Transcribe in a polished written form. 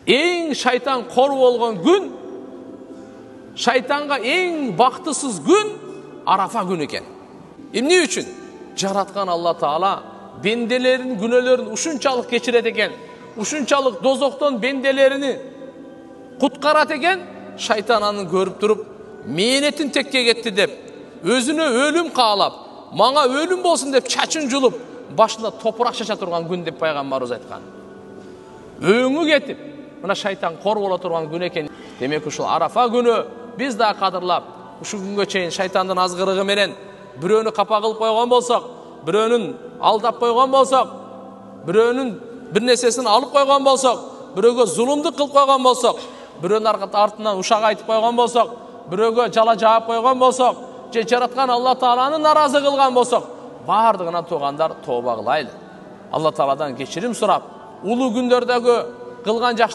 Eң шайтан қор болған күн, шайтанға ең бақтысыз күн Арафа күн екен. Эмне үчүн? Жараткан Алла Таала бенделерин күнөөлөрүн ушунчалык кечирет экен, ушунчалык дозоктон бенделерини куткарат экен, шайтан аны көрүп туруп, мээнетин текке кетти деп, өзүнө өлүм каалап, мага өлүм болсун деп чачын жулуп, башына топурак чача турган күн деп пайгамбарыбыз айткан. Өңү кетип, мына шайтан кор боло турган күн экен. Демек ушул Арафа күнү биз да кадырлап, ушул күнгө чейин шайтандын азгырыгы менен бирөөнү капа кылып койгон болсок, бирөөнүн алдап койгон болсок, бирөөнүн бир нерсесин алып койгон болсок, бирөөгө зулумдук кылып койгон болсок, бирөөнүн артынан ушак айтып койгон болсок, бирөөгө жала жаап койгон болсок, же жараткан Алла Тааланы наразы кылган болсок, бардыгынан туугандар тооба кылайлы. Алла Тааладан кечирим сурап, улуу күндөрдөгү кылган жакшылык